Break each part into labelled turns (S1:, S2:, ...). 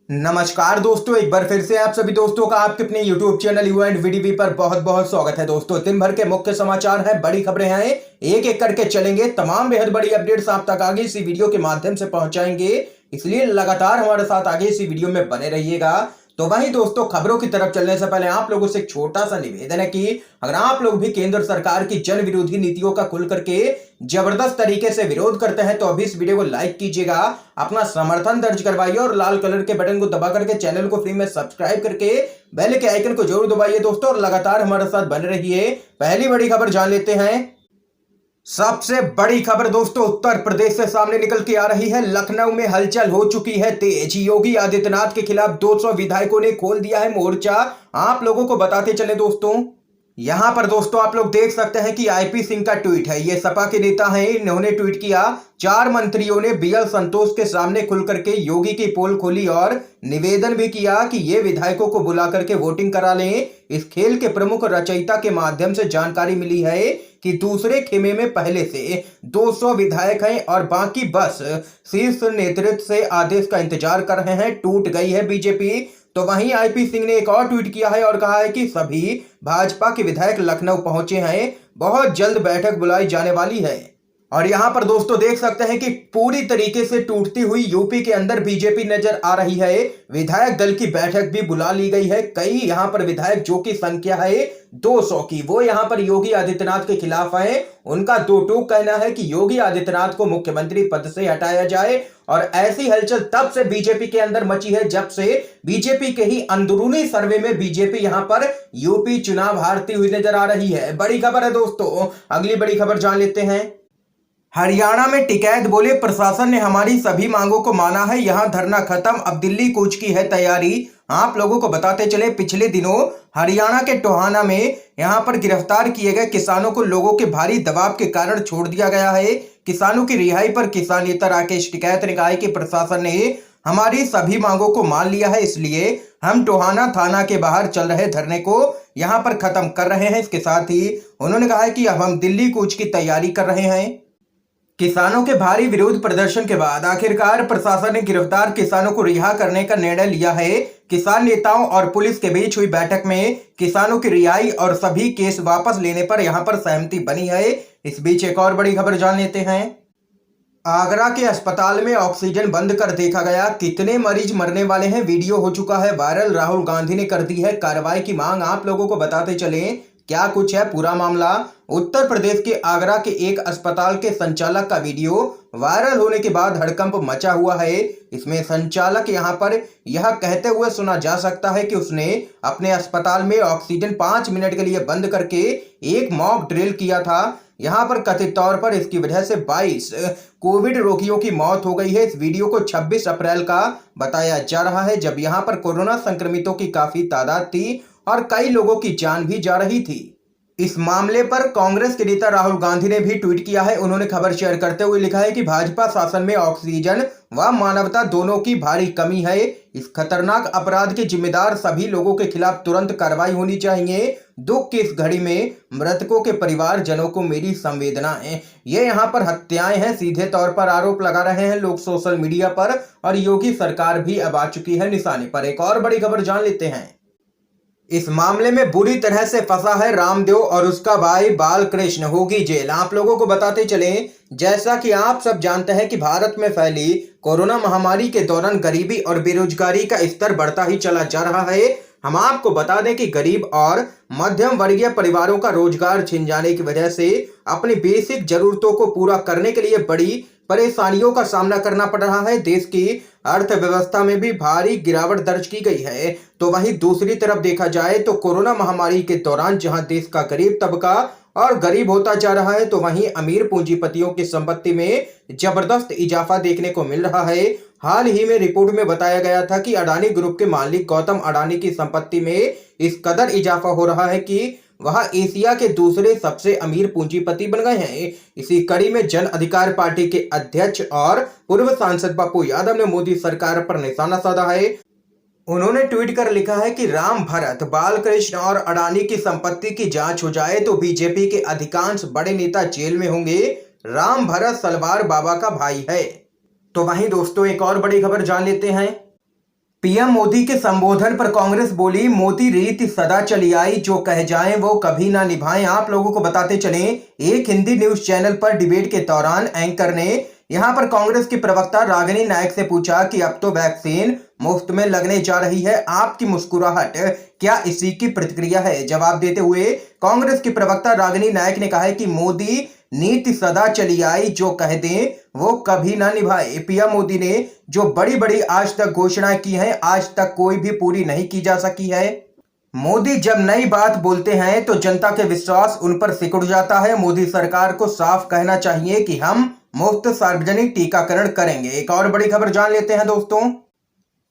S1: नमस्कार दोस्तों, एक बार फिर से आप सभी दोस्तों का आपके अपने YouTube चैनल यू एंड वीडीवी पर बहुत बहुत स्वागत है। दोस्तों, दिन भर के मुख्य समाचार हैं, बड़ी खबरें हैं, एक एक करके चलेंगे। तमाम बेहद बड़ी अपडेट्स आप तक आगे इसी वीडियो के माध्यम से पहुंचाएंगे, इसलिए लगातार हमारे साथ आगे इसी वीडियो में बने रहिएगा। तो वहीं दोस्तों, खबरों की तरफ चलने से पहले आप लोगों से एक छोटा सा निवेदन है कि अगर आप लोग भी केंद्र सरकार की जन विरोधी नीतियों का खुल करके जबरदस्त तरीके से विरोध करते हैं तो अभी इस वीडियो को लाइक कीजिएगा, अपना समर्थन दर्ज करवाइए और लाल कलर के बटन को दबा करके चैनल को फ्री में सब्सक्राइब करके बेल के आइकन को जरूर दबाइए दोस्तों, और लगातार हमारे साथ बने रहिए। पहली बड़ी खबर जान लेते हैं। सबसे बड़ी खबर दोस्तों उत्तर प्रदेश से सामने निकल के आ रही है। लखनऊ में हलचल हो चुकी है तेज। योगी आदित्यनाथ के खिलाफ 200 विधायकों ने खोल दिया है मोर्चा। आप लोगों को बताते चले दोस्तों, यहां पर दोस्तों आप लोग देख सकते हैं कि आईपी सिंह का ट्वीट है। ये सपा के नेता हैं, इन्होंने ट्वीट किया, 4 मंत्रियों ने बीएल संतोष के सामने खुल करके योगी की पोल खोली और निवेदन भी किया कि ये विधायकों को बुला करके वोटिंग करा लें। इस खेल के प्रमुख रचयिता के माध्यम से जानकारी मिली है कि दूसरे खेमे में पहले से 200 विधायक हैं और बाकी बस शीर्ष नेतृत्व से आदेश का इंतजार कर रहे हैं। टूट गई है बीजेपी। तो वहीं आईपी सिंह ने एक और ट्वीट किया है और कहा है कि सभी भाजपा के विधायक लखनऊ पहुंचे हैं, बहुत जल्द बैठक बुलाई जाने वाली है। और यहां पर दोस्तों देख सकते हैं कि पूरी तरीके से टूटती हुई यूपी के अंदर बीजेपी नजर आ रही है। विधायक दल की बैठक भी बुला ली गई है। कई यहां पर विधायक, जो की संख्या है 200 की, वो यहां पर योगी आदित्यनाथ के खिलाफ है। उनका दो टूक कहना है कि योगी आदित्यनाथ को मुख्यमंत्री पद से हटाया जाए। और ऐसी हलचल तब से बीजेपी के अंदर मची है जब से बीजेपी के ही अंदरूनी सर्वे में बीजेपी यहां पर यूपी चुनाव हारती हुई नजर आ रही है। बड़ी खबर है दोस्तों। अगली बड़ी खबर जान लेते हैं। हरियाणा में टिकैत बोले, प्रशासन ने हमारी सभी मांगों को माना है, यहां धरना खत्म, अब दिल्ली कूच की है तैयारी। आप लोगों को बताते चले, पिछले दिनों हरियाणा के टोहाना में यहां पर गिरफ्तार किए गए किसानों को लोगों के भारी दबाव के कारण छोड़ दिया गया है। किसानों की रिहाई पर किसान नेता राकेश टिकैत ने कहा है कि प्रशासन ने हमारी सभी मांगों को मान लिया है, इसलिए हम टोहाना थाना के बाहर चल रहे धरने को यहां पर खत्म कर रहे हैं। इसके साथ ही उन्होंने कहा है कि अब हम दिल्ली कूच की तैयारी कर रहे हैं। किसानों के भारी विरोध प्रदर्शन के बाद आखिरकार प्रशासन ने गिरफ्तार किसानों को रिहा करने का निर्णय लिया है। किसान नेताओं और पुलिस के बीच हुई बैठक में किसानों की रिहाई और सभी केस वापस लेने पर यहां पर सहमति बनी है। इस बीच एक और बड़ी खबर जान लेते हैं। आगरा के अस्पताल में ऑक्सीजन बंद कर देखा गया, कितने मरीज मरने वाले हैं, वीडियो हो चुका है वायरल। राहुल गांधी ने कर दी है कार्रवाई की मांग। आप लोगों को बताते चले क्या कुछ है पूरा मामला। उत्तर प्रदेश के आगरा के एक अस्पताल के संचालक का वीडियो वायरल होने के बाद हड़कंप मचा हुआ है। इसमें संचालक यहां पर यह कहते हुए सुना जा सकता है कि उसने अपने अस्पताल में ऑक्सीजन 5 मिनट के लिए बंद करके एक मॉक ड्रिल किया था। यहां पर कथित तौर पर इसकी वजह से 22 कोविड रोगियों की मौत हो गई है। इस वीडियो को 26 अप्रैल का बताया जा रहा है, जब यहां पर कोरोना संक्रमितों की काफी तादाद थी और कई लोगों की जान भी जा रही थी। इस मामले पर कांग्रेस के नेता राहुल गांधी ने भी ट्वीट किया है। उन्होंने खबर शेयर करते हुए लिखा है कि भाजपा शासन में ऑक्सीजन व मानवता दोनों की भारी कमी है। इस खतरनाक अपराध के जिम्मेदार सभी लोगों के खिलाफ तुरंत कार्रवाई होनी चाहिए। दुख की इस घड़ी में मृतकों के परिवारजनों को मेरी संवेदनाएं। ये यहाँ पर हत्याएं हैं, सीधे तौर पर आरोप लगा रहे हैं लोग सोशल मीडिया पर, और योगी सरकार भी अब आ चुकी है निशाने पर। एक और बड़ी खबर जान लेते हैं। इस मामले में बुरी तरह से फंसा है रामदेव और उसका भाई बालकृष्ण, होगी जेल। आप लोगों को बताते चले, जैसा कि आप सब जानते हैं कि भारत में फैली कोरोना महामारी के दौरान गरीबी और बेरोजगारी का स्तर बढ़ता ही चला जा रहा है। हम आपको बता दें कि गरीब और मध्यम वर्गीय परिवारों का रोजगार छिन जाने की वजह से अपनी बेसिक जरूरतों को पूरा करने के लिए बड़ी परेशानियों का सामना करना पड़ रहा है। देश की अर्थव्यवस्था में भी भारी गिरावट दर्ज की गई है। तो वहीं दूसरी तरफ देखा जाए तो कोरोना महामारी के दौरान जहां देश का गरीब तबका और गरीब होता जा रहा है, तो वहीं अमीर पूंजीपतियों की संपत्ति में जबरदस्त इजाफा देखने को मिल रहा है। हाल ही में रिपोर्ट में बताया गया था कि अडानी ग्रुप के मालिक गौतम अडानी की संपत्ति में इस कदर इजाफा हो रहा है कि वह एशिया के दूसरे सबसे अमीर पूंजीपति बन गए हैं। इसी कड़ी में जन अधिकार पार्टी के अध्यक्ष और पूर्व सांसद पप्पू यादव ने मोदी सरकार पर निशाना साधा है। उन्होंने ट्वीट कर लिखा है कि राम भरत, बालकृष्ण और अडानी की संपत्ति की जांच हो जाए तो बीजेपी के अधिकांश बड़े नेता जेल में होंगे। राम भरत सलवार बाबा का भाई है। तो वहीं दोस्तों एक और बड़ी खबर जान लेते हैं। पीएम मोदी के संबोधन पर कांग्रेस बोली, मोदी रीति सदा चली आई, जो कह जाएं वो कभी ना निभाएं। आप लोगों को बताते चलें, एक हिंदी न्यूज चैनल पर डिबेट के दौरान एंकर ने यहां पर कांग्रेस की प्रवक्ता रागिनी नायक से पूछा कि अब तो वैक्सीन मुफ्त में लगने जा रही है, आपकी मुस्कुराहट क्या इसी की प्रतिक्रिया है? जवाब देते हुए कांग्रेस की प्रवक्ता रागिनी नायक ने कहा है कि मोदी नीति सदा चली आई, जो कह दें वो कभी ना निभाए। पीएम मोदी ने जो बड़ी बड़ी आज तक घोषणाएं की हैं, आज तक कोई भी पूरी नहीं की जा सकी है। मोदी जब नई बात बोलते हैं तो जनता के विश्वास उन पर सिकुड़ जाता है। मोदी सरकार को साफ कहना चाहिए कि हम मुफ्त सार्वजनिक टीकाकरण करेंगे। एक और बड़ी खबर जान लेते हैं दोस्तों।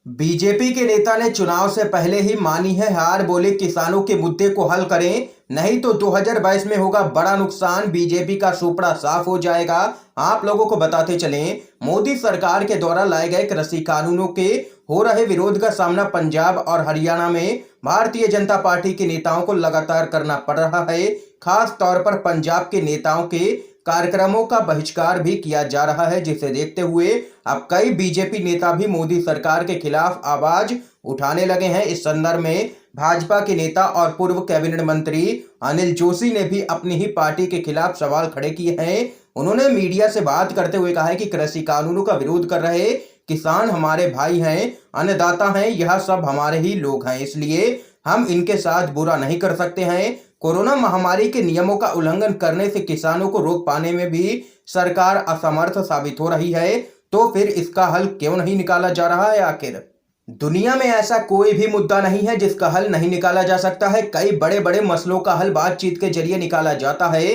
S1: बीजेपी के नेता ने चुनाव से पहले ही मानी है हार, बोले किसानों के मुद्दे को हल करें, नहीं तो 2022 में होगा बड़ा नुकसान, बीजेपी का सुपड़ा साफ हो जाएगा। आप लोगों को बताते चलें, मोदी सरकार के द्वारा लाए गए कृषि कानूनों के हो रहे विरोध का सामना पंजाब और हरियाणा में भारतीय जनता पार्टी के नेताओं को लगातार करना पड़ रहा है। खास तौर पर पंजाब के नेताओं के कार्यक्रमों का बहिष्कार भी किया जा रहा है, जिसे देखते हुए अब कई बीजेपी नेता भी मोदी सरकार के खिलाफ आवाज उठाने लगे हैं। इस संदर्भ में भाजपा के नेता और पूर्व कैबिनेट मंत्री अनिल जोशी ने भी अपनी ही पार्टी के खिलाफ सवाल खड़े किए हैं। उन्होंने मीडिया से बात करते हुए कहा है कि कृषि कानूनों का विरोध कर रहे किसान हमारे भाई हैं, अन्नदाता हैं, यह सब हमारे ही लोग हैं, इसलिए हम इनके साथ बुरा नहीं कर सकते हैं। कोरोना महामारी के नियमों का उल्लंघन करने से किसानों को रोक पाने में भी सरकार असमर्थ साबित हो रही है, तो फिर इसका हल क्यों नहीं निकाला जा रहा है? आखिर दुनिया में ऐसा कोई भी मुद्दा नहीं है जिसका हल नहीं निकाला जा सकता है। कई बड़े बड़े मसलों का हल बातचीत के जरिए निकाला जाता है।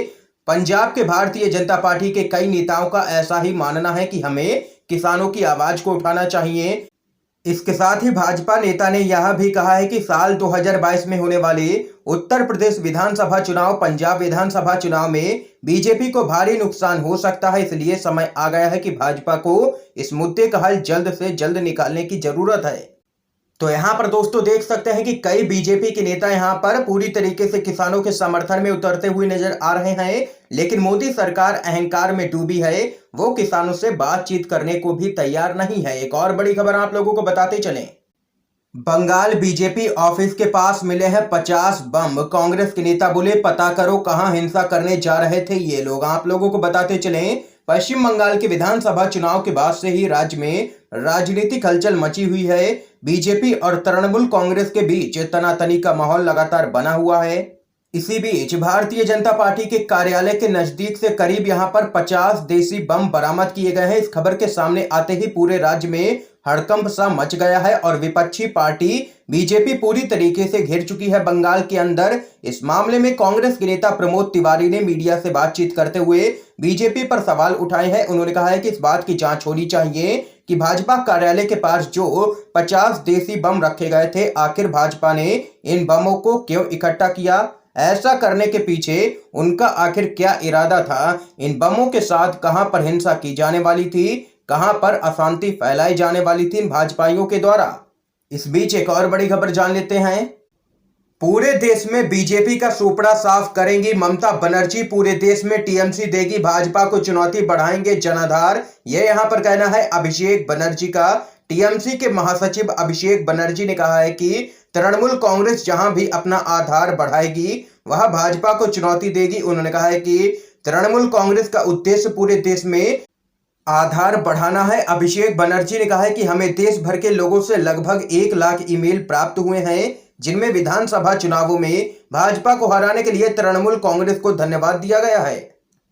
S1: पंजाब के भारतीय जनता पार्टी के कई नेताओं का ऐसा ही मानना है कि हमें किसानों की आवाज को उठाना चाहिए। इसके साथ ही भाजपा नेता ने यह भी कहा है कि साल 2022 में होने वाले उत्तर प्रदेश विधानसभा चुनाव, पंजाब विधानसभा चुनाव में बीजेपी को भारी नुकसान हो सकता है, इसलिए समय आ गया है कि भाजपा को इस मुद्दे का हल जल्द से जल्द निकालने की जरूरत है। तो यहाँ पर दोस्तों देख सकते हैं कि कई बीजेपी के नेता यहाँ पर पूरी तरीके से किसानों के समर्थन में उतरते हुए नजर आ रहे हैं, लेकिन मोदी सरकार अहंकार में डूबी है, वो किसानों से बातचीत करने को भी तैयार नहीं है। एक और बड़ी खबर आप लोगों को बताते चलें, बंगाल बीजेपी ऑफिस के पास मिले हैं 50 बम। कांग्रेस के नेता बोले, पता करो कहां हिंसा करने जा रहे थे ये लोग। आप लोगों को बताते चलें, पश्चिम बंगाल के विधानसभा चुनाव के बाद से ही राज्य में राजनीतिक हलचल मची हुई है। बीजेपी और तृणमूल कांग्रेस के बीच तनातनी का माहौल लगातार बना हुआ है। इसी बीच भारतीय जनता पार्टी के कार्यालय के नजदीक से करीब यहां पर 50 देसी बम बरामद किए गए हैं। इस खबर के सामने आते ही पूरे राज्य में हड़कंप सा मच गया है और विपक्षी पार्टी बीजेपी पूरी तरीके से घिर चुकी है बंगाल के अंदर। इस मामले में कांग्रेस के नेता प्रमोद तिवारी ने मीडिया से बातचीत करते हुए बीजेपी पर सवाल उठाए हैं। उन्होंने कहा है कि इस बात की जांच होनी चाहिए कि भाजपा कार्यालय के पास जो 50 देसी बम रखे गए थे, आखिर भाजपा ने इन बमों को क्यों इकट्ठा किया? ऐसा करने के पीछे उनका आखिर क्या इरादा था? इन बमों के साथ कहां पर हिंसा की जाने वाली थी, कहां पर अशांति फैलाई जाने वाली थी इन भाजपाइयों के द्वारा? इस बीच एक और बड़ी खबर जान लेते हैं। पूरे देश में बीजेपी का सुपड़ा साफ करेंगी ममता बनर्जी, पूरे देश में टीएमसी देगी भाजपा को चुनौती, बढ़ाएंगे जनाधार, ये यहां पर कहना है अभिषेक बनर्जी का। टीएमसी के महासचिव अभिषेक बनर्जी ने कहा है कि तृणमूल कांग्रेस जहां भी अपना आधार बढ़ाएगी वह भाजपा को चुनौती देगी। उन्होंने कहा है कि तृणमूल कांग्रेस का उद्देश्य पूरे देश में आधार बढ़ाना है। अभिषेक बनर्जी ने कहा है कि हमें देश भर के लोगों से लगभग 1 लाख ईमेल प्राप्त हुए हैं, जिनमें विधानसभा चुनावों में भाजपा को हराने के लिए तृणमूल कांग्रेस को धन्यवाद दिया गया है।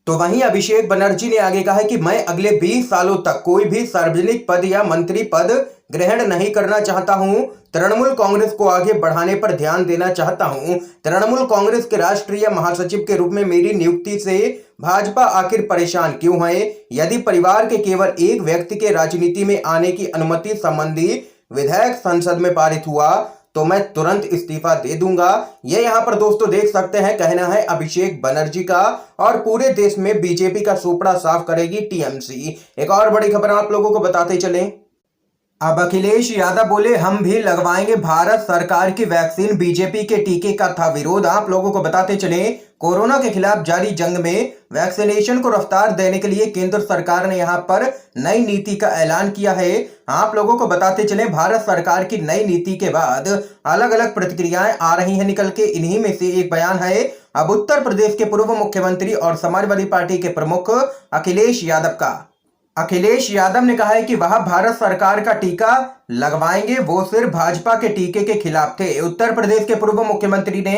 S1: तो वहीं अभिषेक बनर्जी ने आगे कहा है कि मैं अगले 20 सालों तक कोई भी सार्वजनिक पद या मंत्री पद ग्रहण नहीं करना चाहता हूं। तृणमूल कांग्रेस को आगे बढ़ाने पर ध्यान देना चाहता हूं। तृणमूल कांग्रेस के राष्ट्रीय महासचिव के रूप में मेरी नियुक्ति से भाजपा आखिर परेशान क्यों है? यदि परिवार के केवल एक व्यक्ति के राजनीति में आने की अनुमति संबंधी विधेयक संसद में पारित हुआ तो मैं तुरंत इस्तीफा दे दूंगा। ये यहाँ पर दोस्तों देख सकते हैं कहना है अभिषेक बनर्जी का, और पूरे देश में बीजेपी का सुपड़ा साफ करेगी टीएमसी। एक और बड़ी खबर आप लोगों को बताते चलें, अब अखिलेश यादव बोले हम भी लगवाएंगे भारत सरकार की वैक्सीन, बीजेपी के टीके का था विरोध। आप लोगों को बताते चलें, कोरोना के खिलाफ जारी जंग में वैक्सीनेशन को रफ्तार देने के लिए केंद्र सरकार ने यहां पर नई नीति का ऐलान किया है। आप लोगों को बताते चले, भारत सरकार की नई नीति के बाद अलग अलग प्रतिक्रियाएं आ रही हैं निकल के। इन्हीं में से एक बयान है अब उत्तर प्रदेश के पूर्व मुख्यमंत्री और समाजवादी पार्टी के प्रमुख अखिलेश यादव का। अखिलेश यादव ने कहा है कि वह भारत सरकार का टीका लगवाएंगे, वो सिर्फ भाजपा के टीके के खिलाफ थे। उत्तर प्रदेश के पूर्व मुख्यमंत्री ने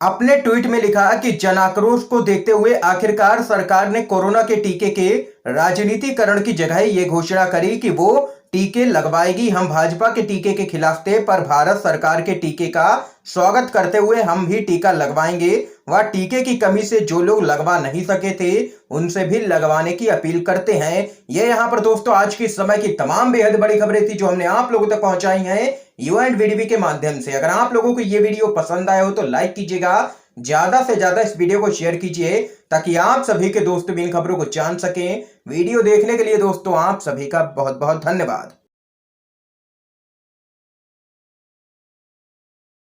S1: अपने ट्वीट में लिखा कि जन आक्रोश को देखते हुए आखिरकार सरकार ने कोरोना के टीके के राजनीतिकरण की जगह ये घोषणा करी कि वो टीके लगवाएगी। हम भाजपा के टीके के खिलाफ थे, पर भारत सरकार के टीके का स्वागत करते हुए हम भी टीका लगवाएंगे। वह टीके की कमी से जो लोग लगवा नहीं सके थे उनसे भी लगवाने की अपील करते हैं। ये यहाँ पर दोस्तों आज के समय की तमाम बेहद बड़ी खबरें थी जो हमने आप लोगों तक पहुंचाई हैं UNVDB के माध्यम से। अगर आप लोगों को ये वीडियो पसंद आया हो तो लाइक कीजिएगा, ज्यादा से ज्यादा इस वीडियो को शेयर कीजिए ताकि आप सभी के दोस्त भी इन खबरों को जान सकें। वीडियो देखने के लिए दोस्तों आप सभी का बहुत बहुत धन्यवाद।